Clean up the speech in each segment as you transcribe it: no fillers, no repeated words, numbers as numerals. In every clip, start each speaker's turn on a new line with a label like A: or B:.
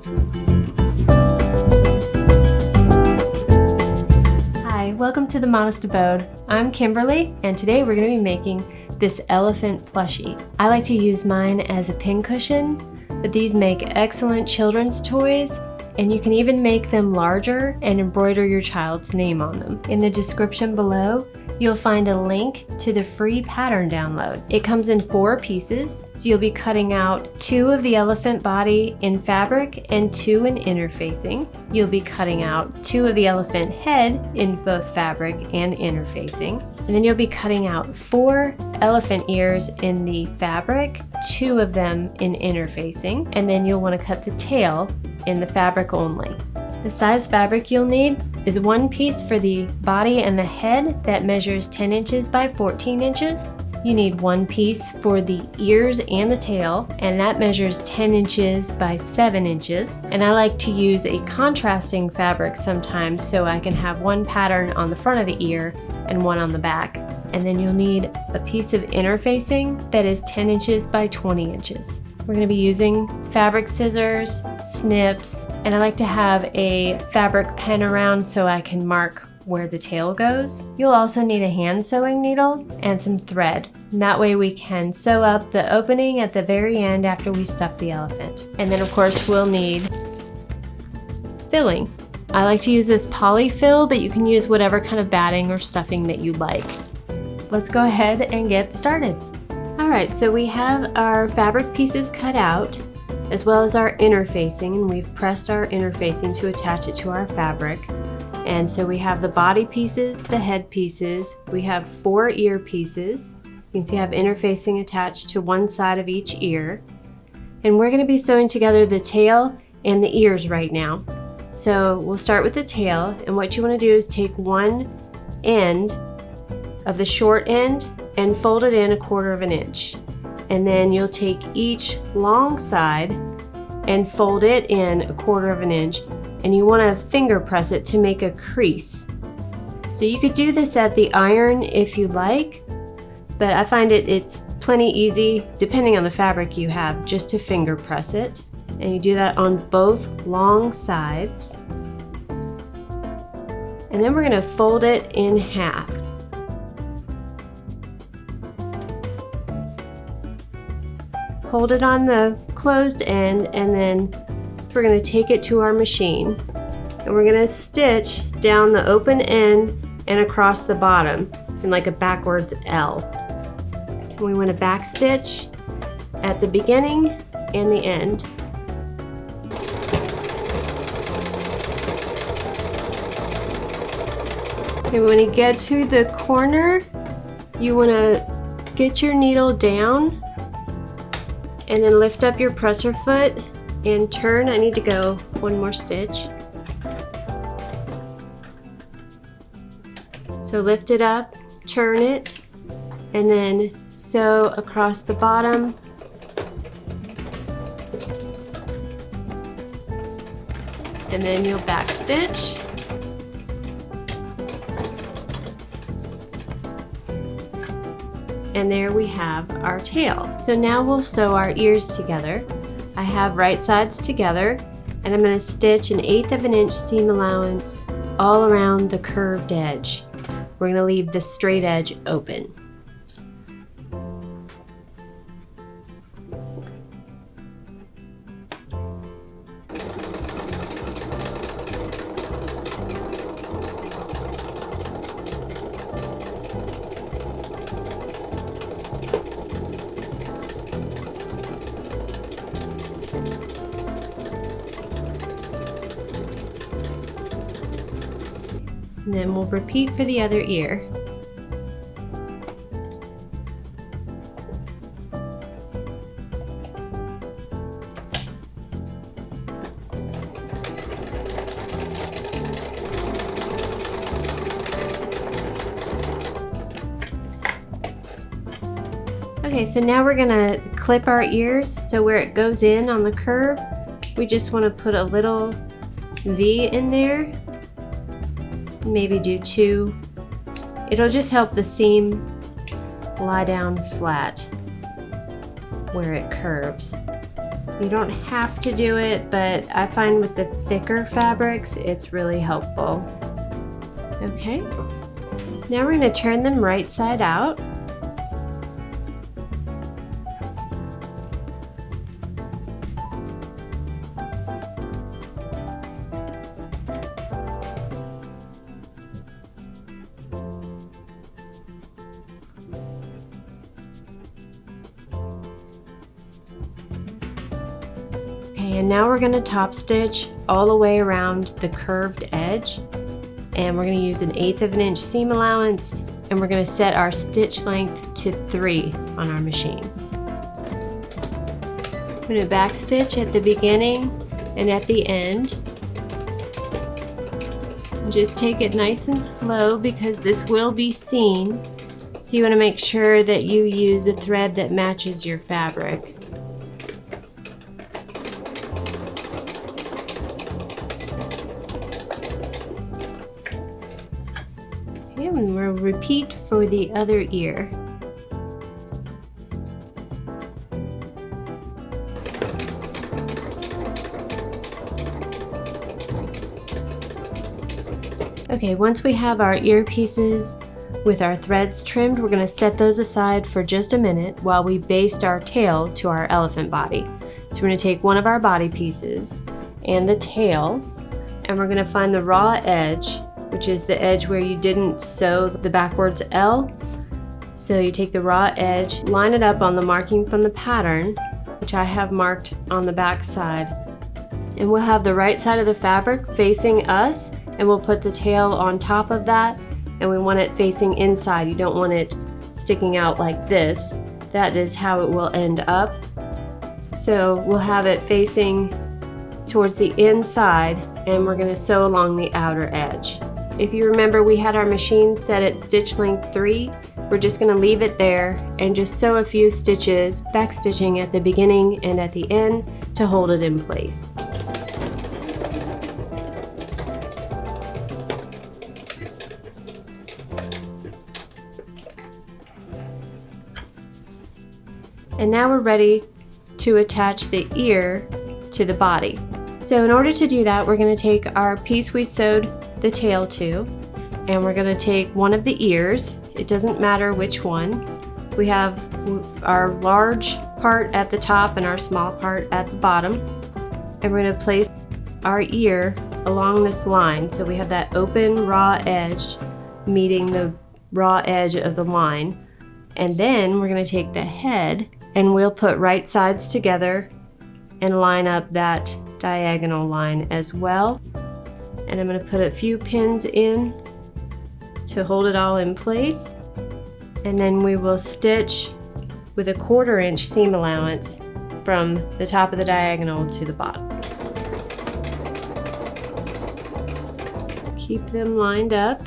A: Hi, welcome to the Modest Abode. I'm Kimberly, and today we're going to be making this elephant plushie. I like to use mine as a pincushion, but these make excellent children's toys, and you can even make them larger and embroider your child's name on them. In the description below, you'll find a link to the free pattern download. It comes in 4 pieces, so you'll be cutting out 2 of the elephant body in fabric and 2 in interfacing. You'll be cutting out 2 of the elephant head in both fabric and interfacing. And then you'll be cutting out 4 elephant ears in the fabric, 2 of them in interfacing, and then you'll want to cut the tail in the fabric only. The size fabric you'll need is 1 piece for the body and the head that measures 10 inches by 14 inches. You need 1 piece for the ears and the tail, and that measures 10 inches by 7 inches. And I like to use a contrasting fabric sometimes so I can have 1 pattern on the front of the ear and 1 on the back. And then you'll need a piece of interfacing that is 10 inches by 20 inches. We're going to be using fabric scissors, snips, and I like to have a fabric pen around so I can mark where the tail goes. You'll also need a hand sewing needle and some thread. And that way we can sew up the opening at the very end after we stuff the elephant. And then of course we'll need filling. I like to use this Poly-fil, but you can use whatever kind of batting or stuffing that you like. Let's go ahead and get started. Alright, so we have our fabric pieces cut out, as well as our interfacing, and we've pressed our interfacing to attach it to our fabric. And so we have the body pieces, the head pieces, we have 4 ear pieces. You can see I have interfacing attached to one side of each ear. And we're going to be sewing together the tail and the ears right now. So we'll start with the tail, and what you want to do is take one end of the short end and fold it in 1/4 inch. And then you'll take each long side and fold it in 1/4 inch, and you want to finger press it to make a crease. So you could do this at the iron if you like, but I find it's plenty easy, depending on the fabric you have, just to finger press it. And you do that on both long sides. And then we're going to fold it in half. Hold it on the closed end, and then we're going to take it to our machine, and we're going to stitch down the open end and across the bottom in like a backwards L. We want to back stitch at the beginning and the end. And when you get to the corner, you want to get your needle down and then lift up your presser foot and turn. I need to go 1 more stitch. So lift it up, turn it, and then sew across the bottom. And then you'll back stitch. And there we have our tail. So now we'll sew our ears together. I have right sides together, and I'm going to stitch an 1/8 inch seam allowance all around the curved edge. We're going to leave the straight edge open. And then we'll repeat for the other ear. Okay, so now we're gonna clip our ears, so where it goes in on the curve, we just want to put a little V in there. Maybe do 2. It'll just help the seam lie down flat where it curves. You don't have to do it, but I find with the thicker fabrics, it's really helpful. Okay, now we're going to turn them right side out. Okay, and now we're going to top stitch all the way around the curved edge, and we're going to use an 1/8 of an inch seam allowance, and we're going to set our stitch length to 3 on our machine. I'm going to back stitch at the beginning and at the end. Just take it nice and slow because this will be seen, so you want to make sure that you use a thread that matches your fabric. Okay, and we'll repeat for the other ear. Okay, once we have our ear pieces with our threads trimmed, we're going to set those aside for just a minute while we baste our tail to our elephant body. So we're going to take one of our body pieces and the tail, and we're going to find the raw edge, which is the edge where you didn't sew the backwards L. So you take the raw edge, line it up on the marking from the pattern, which I have marked on the back side, and we'll have the right side of the fabric facing us, and we'll put the tail on top of that, and we want it facing inside. You don't want it sticking out like this. That is how it will end up. So we'll have it facing towards the inside, and we're going to sew along the outer edge. If you remember, we had our machine set at stitch length 3. We're just going to leave it there and just sew a few stitches, back stitching at the beginning and at the end to hold it in place. And now we're ready to attach the ear to the body. So in order to do that, we're going to take our piece we sewed the tail to, and we're going to take one of the ears. It doesn't matter which one. We have our large part at the top and our small part at the bottom, and we're going to place our ear along this line. So we have that open raw edge meeting the raw edge of the line, and then we're going to take the head and we'll put right sides together and line up that diagonal line as well. And I'm going to put a few pins in to hold it all in place, and then we will stitch with a 1/4 inch seam allowance from the top of the diagonal to the bottom. Keep them lined up.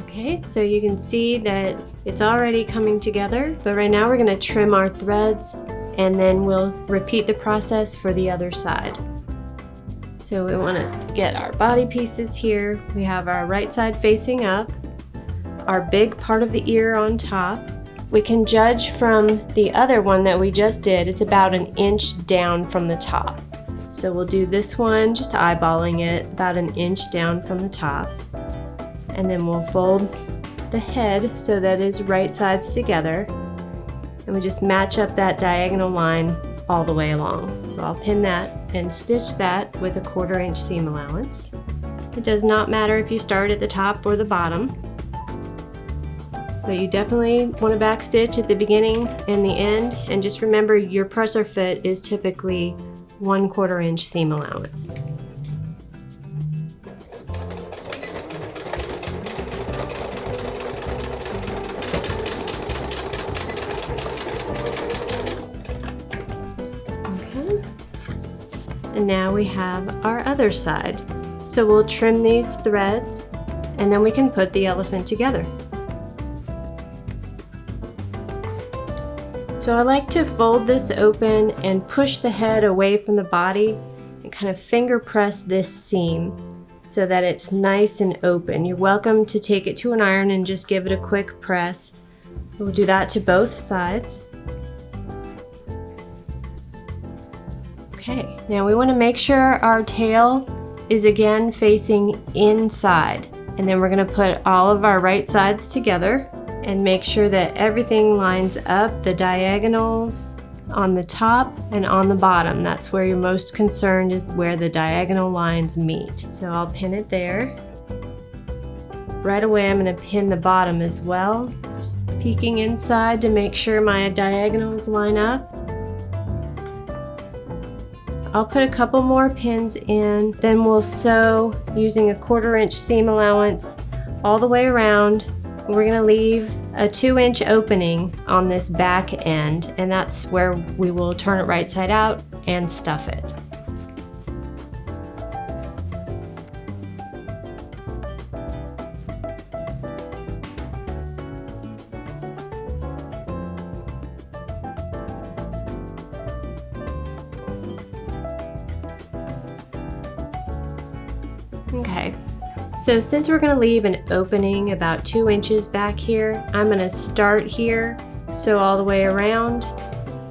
A: Okay, so you can see that it's already coming together, but right now we're going to trim our threads, and then we'll repeat the process for the other side. So we want to get our body pieces here. We have our right side facing up, our big part of the ear on top. We can judge from the other one that we just did, it's about 1 inch down from the top. So we'll do this one, just eyeballing it, about 1 inch down from the top. And then we'll fold the head so that it's right sides together, and we just match up that diagonal line all the way along. So I'll pin that and stitch that with a 1/4 inch seam allowance. It does not matter if you start at the top or the bottom, but you definitely want to back stitch at the beginning and the end, and just remember your presser fit is typically 1/4 inch seam allowance. And now we have our other side. So we'll trim these threads, and then we can put the elephant together. So I like to fold this open and push the head away from the body and kind of finger press this seam so that it's nice and open. You're welcome to take it to an iron and just give it a quick press. We'll do that to both sides. Okay, now we want to make sure our tail is again facing inside. And then we're going to put all of our right sides together and make sure that everything lines up, the diagonals on the top and on the bottom. That's where you're most concerned, is where the diagonal lines meet. So I'll pin it there. Right away I'm going to pin the bottom as well, just peeking inside to make sure my diagonals line up. I'll put a couple more pins in, then we'll sew using a 1/4 inch seam allowance all the way around. We're going to leave a 2-inch opening on this back end, and that's where we will turn it right side out and stuff it. Okay, so since we're going to leave an opening about 2 inches back here, I'm going to start here, sew all the way around,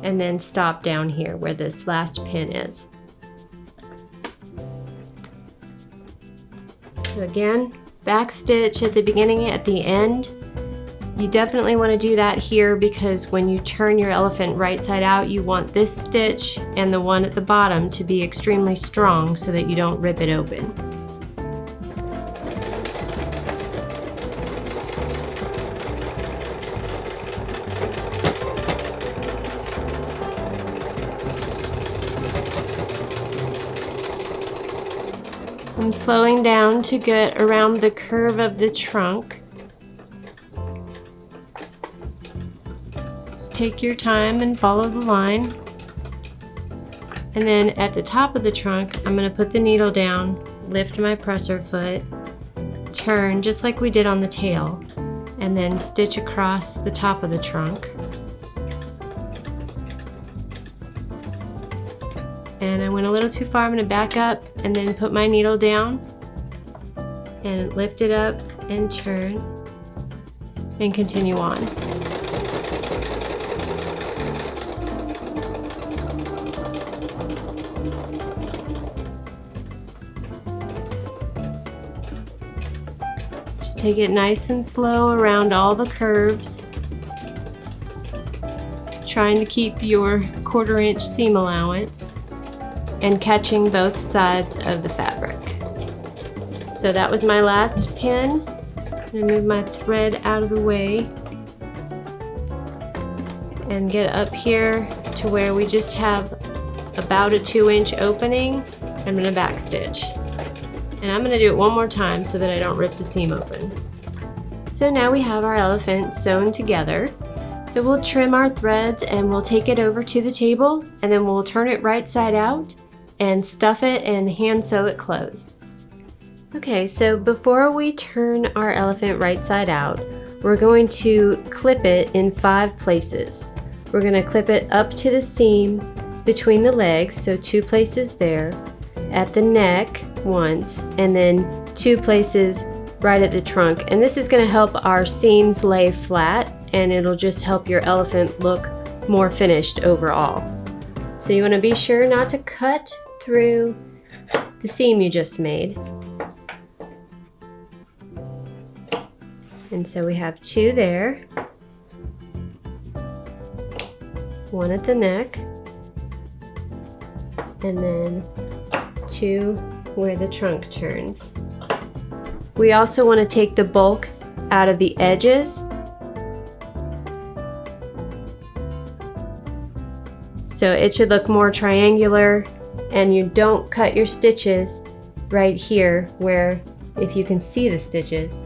A: and then stop down here where this last pin is. So again, back stitch at the beginning, at the end. You definitely want to do that here because when you turn your elephant right side out, you want this stitch and the one at the bottom to be extremely strong so that you don't rip it open. I'm slowing down to get around the curve of the trunk. Just take your time and follow the line. And then at the top of the trunk, I'm going to put the needle down, lift my presser foot, turn just like we did on the tail, and then stitch across the top of the trunk. And I went a little too far. I'm going to back up and then put my needle down and lift it up and turn and continue on. Just take it nice and slow around all the curves, trying to keep your 1/4 inch seam allowance and catching both sides of the fabric. So that was my last pin. I'm going to move my thread out of the way and get up here to where we just have about a 2-inch opening. I'm going to back stitch. And I'm going to do it one more time so that I don't rip the seam open. So now we have our elephant sewn together. So we'll trim our threads and we'll take it over to the table, and then we'll turn it right side out and stuff it and hand sew it closed. Okay, so before we turn our elephant right side out, we're going to clip it in 5 places. We're going to clip it up to the seam between the legs, so 2 places there, at the neck once, and then 2 places right at the trunk. And this is going to help our seams lay flat, and it'll just help your elephant look more finished overall. So you want to be sure not to cut through the seam you just made. And so we have 2 there, 1 at the neck, and then 2 where the trunk turns. We also want to take the bulk out of the edges. So it should look more triangular, and you don't cut your stitches right here where, if you can see the stitches,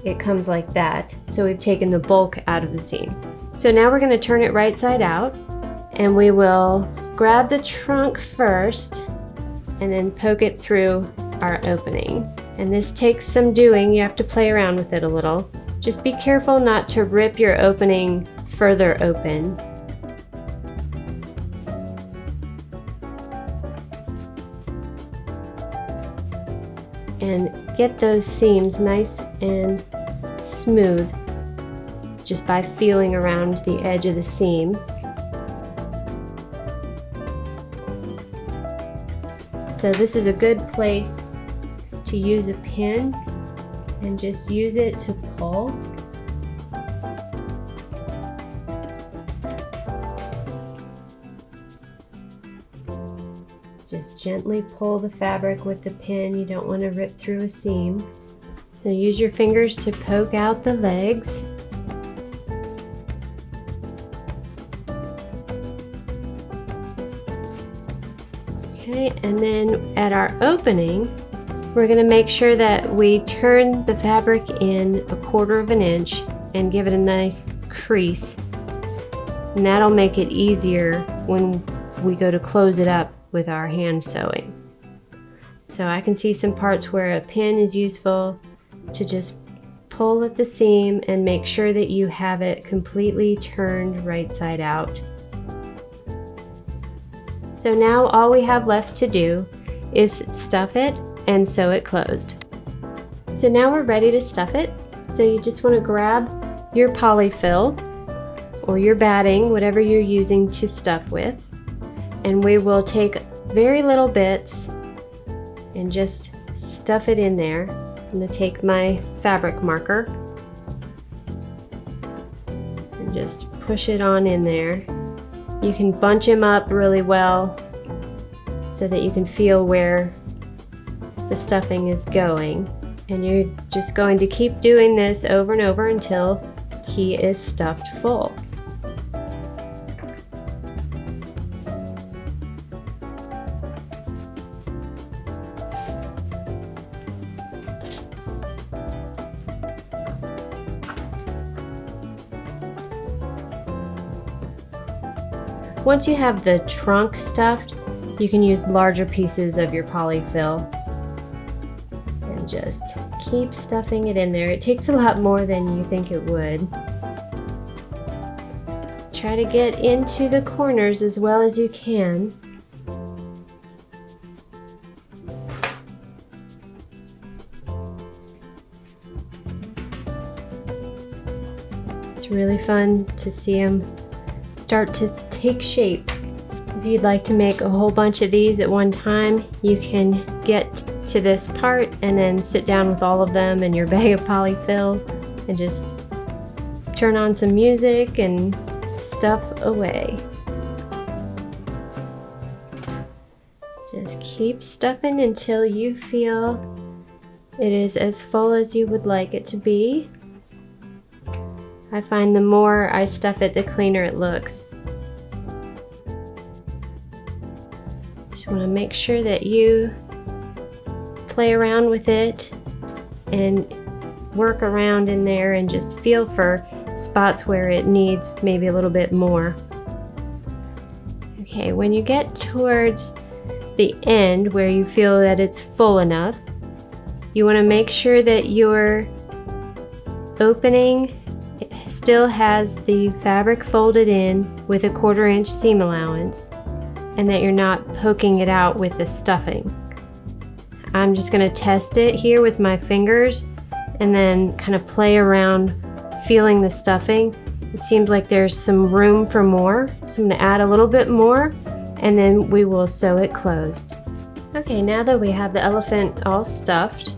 A: it comes like that. So we've taken the bulk out of the seam. So now we're going to turn it right side out, and we will grab the trunk first and then poke it through our opening. And this takes some doing. You have to play around with it a little. Just be careful not to rip your opening further open. and get those seams nice and smooth just by feeling around the edge of the seam. So this is a good place to use a pin and just use it to pull. Just gently pull the fabric with the pin. You don't want to rip through a seam. So use your fingers to poke out the legs. Okay, and then at our opening, we're going to make sure that we turn the fabric in 1/4 of an inch and give it a nice crease. And that'll make it easier when we go to close it up with our hand sewing. So I can see some parts where a pin is useful to just pull at the seam and make sure that you have it completely turned right side out. So now all we have left to do is stuff it and sew it closed. So now we're ready to stuff it. So you just want to grab your poly-fil or your batting, whatever you're using to stuff with, and we will take very little bits and just stuff it in there. I'm going to take my fabric marker and just push it on in there. You can bunch them up really well so that you can feel where the stuffing is going. And you're just going to keep doing this over and over until he is stuffed full. Once you have the trunk stuffed, you can use larger pieces of your poly-fil and just keep stuffing it in there. It takes a lot more than you think it would. Try to get into the corners as well as you can. It's really fun to see them start to take shape. If you'd like to make a whole bunch of these at one time, you can get to this part and then sit down with all of them in your bag of poly-fil and just turn on some music and stuff away. Just keep stuffing until you feel it is as full as you would like it to be. I find the more I stuff it, the cleaner it looks. Just want to make sure that you play around with it and work around in there and just feel for spots where it needs maybe a little bit more. Okay, when you get towards the end where you feel that it's full enough, you want to make sure that your opening still has the fabric folded in with a 1/4 inch seam allowance and that you're not poking it out with the stuffing. I'm just going to test it here with my fingers and then kind of play around feeling the stuffing. It seems like there's some room for more, so I'm going to add a little bit more and then we will sew it closed. Okay, now that we have the elephant all stuffed,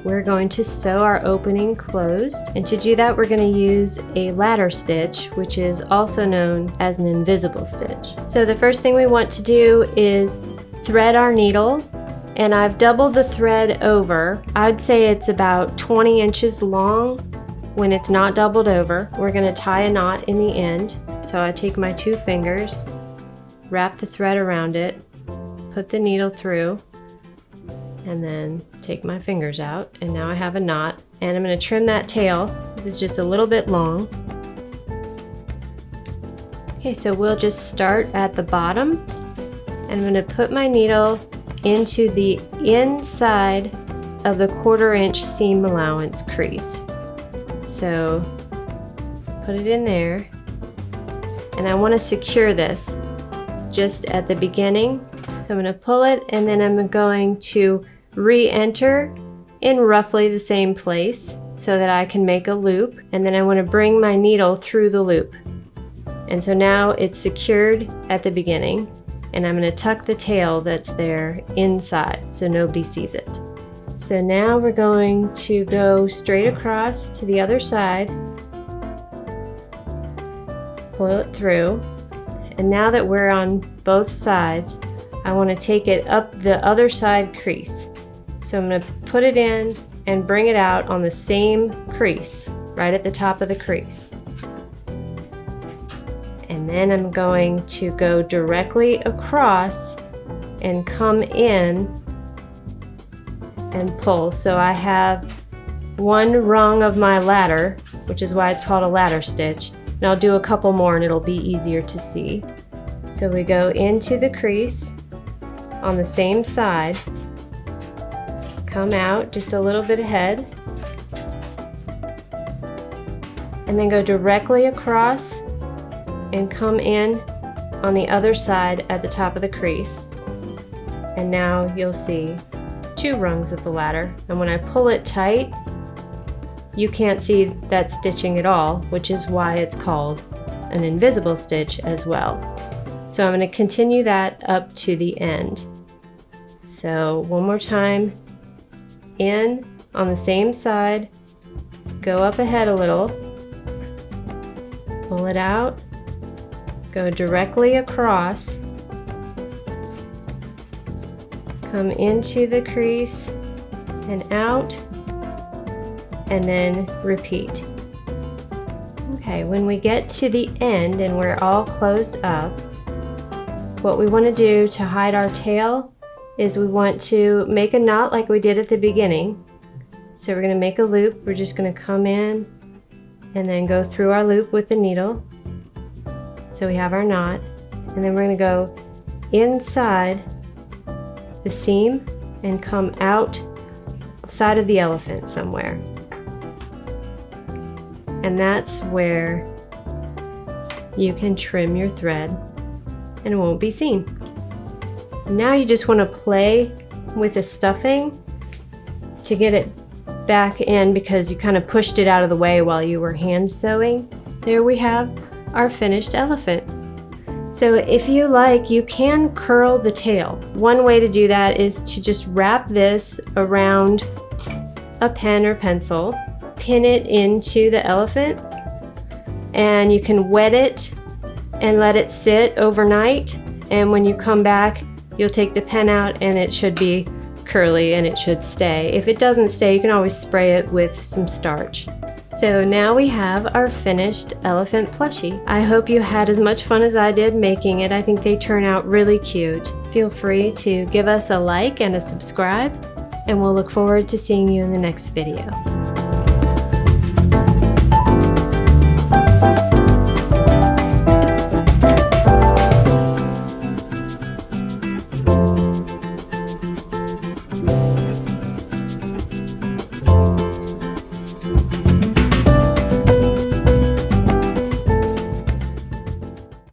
A: we're going to sew our opening closed, and to do that we're going to use a ladder stitch, which is also known as an invisible stitch. So the first thing we want to do is thread our needle, and I've doubled the thread over. I'd say it's about 20 inches long when it's not doubled over. We're going to tie a knot in the end, so I take my 2 fingers, wrap the thread around it, put the needle through, and then take my fingers out, and now I have a knot, and I'm going to trim that tail because it's just a little bit long. Okay, so we'll just start at the bottom, and I'm going to put my needle into the inside of the 1/4 inch seam allowance crease. So put it in there, and I want to secure this just at the beginning. So I'm going to pull it, and then I'm going to re-enter in roughly the same place so that I can make a loop, and then I want to bring my needle through the loop. And so now it's secured at the beginning, and I'm going to tuck the tail that's there inside so nobody sees it. So now we're going to go straight across to the other side, pull it through, and now that we're on both sides, I want to take it up the other side crease. So I'm going to put it in and bring it out on the same crease, right at the top of the crease. And then I'm going to go directly across and come in and pull. So I have one rung of my ladder, which is why it's called a ladder stitch. And I'll do a couple more and it'll be easier to see. So we go into the crease on the same side, come out just a little bit ahead, and then go directly across and come in on the other side at the top of the crease. And now you'll see 2 rungs of the ladder, and when I pull it tight, you can't see that stitching at all, which is why it's called an invisible stitch as well. So I'm going to continue that up to the end. So one more time, in on the same side, go up ahead a little, pull it out, go directly across, come into the crease and out, and then repeat. Okay, when we get to the end and we're all closed up, what we want to do to hide our tail is we want to make a knot like we did at the beginning. So we're going to make a loop. We're just going to come in and then go through our loop with the needle. So we have our knot, and then we're going to go inside the seam and come out side of the elephant somewhere. And that's where you can trim your thread and it won't be seen. Now you just want to play with the stuffing to get it back in because you kind of pushed it out of the way while you were hand sewing. There we have our finished elephant. So if you like, you can curl the tail. One way to do that is to just wrap this around a pen or pencil, pin it into the elephant, and you can wet it and let it sit overnight, and when you come back you'll take the pen out and it should be curly and it should stay. If it doesn't stay, you can always spray it with some starch. So now we have our finished elephant plushie. I hope you had as much fun as I did making it. I think they turn out really cute. Feel free to give us a like and a subscribe, and we'll look forward to seeing you in the next video.